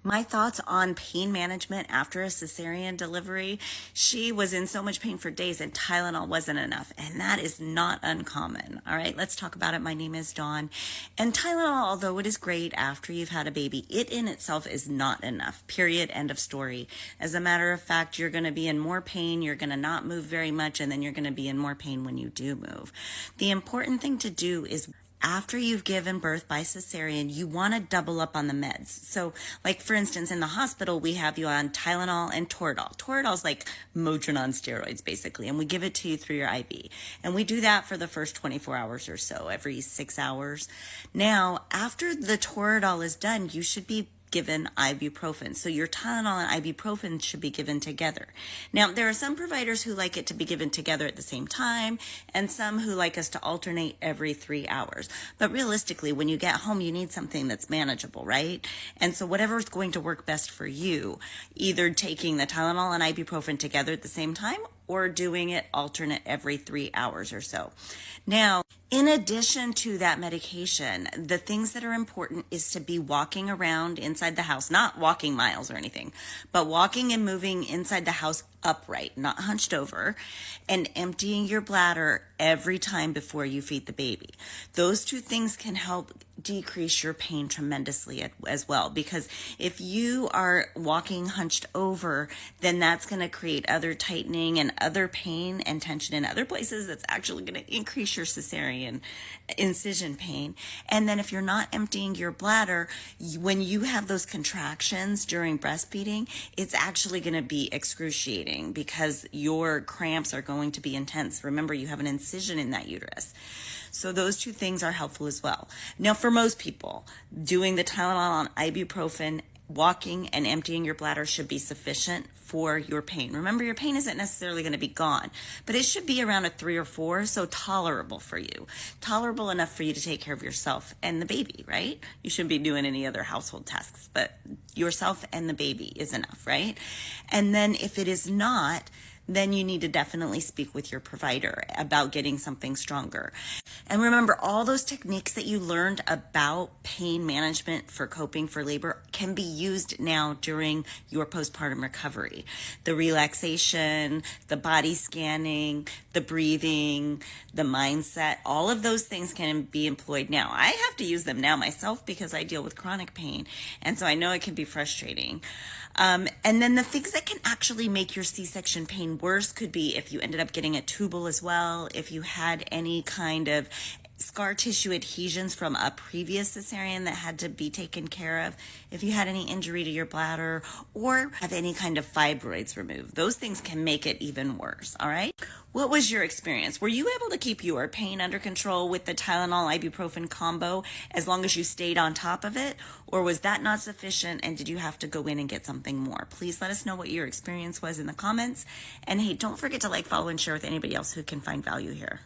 My thoughts on pain management after a cesarean delivery. She was in so much pain for days and Tylenol wasn't enough. And that is not uncommon. All right, let's talk about it. My name is Dawn. And Tylenol, although it is great after you've had a baby, it in itself is not enough. Period. End of story. As a matter of fact, you're going to be in more pain. You're going to not move very much. And then you're going to be in more pain when you do move. The important thing to do is after you've given birth by cesarean, you want to double up on the meds. So, like for instance, in the hospital, we have you on Tylenol and Toradol. Toradol is like Motrin on steroids, basically, and we give it to you through your IV. And we do that for the first 24 hours or so, every 6 hours. Now, after the Toradol is done, you should be given ibuprofen. So your Tylenol and ibuprofen should be given together. Now, there are some providers who like it to be given together at the same time, and some who like us to alternate every 3 hours. But realistically, when you get home, you need something that's manageable, right? And so whatever is going to work best for you, either taking the Tylenol and ibuprofen together at the same time, or doing it alternate every 3 hours or so. Now, in addition to that medication, the things that are important is to be walking around inside the house, not walking miles or anything, but walking and moving inside the house upright, not hunched over, and emptying your bladder every time before you feed the baby. Those two things can help decrease your pain tremendously as well, because if you are walking hunched over, then that's going to create other tightening and other pain and tension in other places. That's actually going to increase your cesarean incision pain. And then if you're not emptying your bladder, when you have those contractions during breastfeeding, it's actually going to be excruciating because your cramps are going to be intense. Remember, you have an incision in that uterus. So those two things are helpful as well. Now, for most people, doing the Tylenol on ibuprofen, walking and emptying your bladder should be sufficient for your pain. Remember, your pain isn't necessarily going to be gone, but it should be around a 3 or 4, so tolerable for you. Tolerable enough for you to take care of yourself and the baby, right? You shouldn't be doing any other household tasks, but yourself and the baby is enough, right? And then if it is not, then you need to definitely speak with your provider about getting something stronger. And remember, all those techniques that you learned about pain management for coping for labor can be used now during your postpartum recovery. The relaxation, the body scanning, the breathing, the mindset, all of those things can be employed now. I have to use them now myself because I deal with chronic pain, and so I know it can be frustrating. And then the things that can actually make your C-section pain worse could be if you ended up getting a tubal as well, if you had any kind of scar tissue adhesions from a previous cesarean that had to be taken care of, if you had any injury to your bladder, or have any kind of fibroids removed. Those things can make it even worse, all right? What was your experience? Were you able to keep your pain under control with the Tylenol ibuprofen combo as long as you stayed on top of it? Or was that not sufficient and did you have to go in and get something more? Please let us know what your experience was in the comments. And hey, don't forget to like, follow, and share with anybody else who can find value here.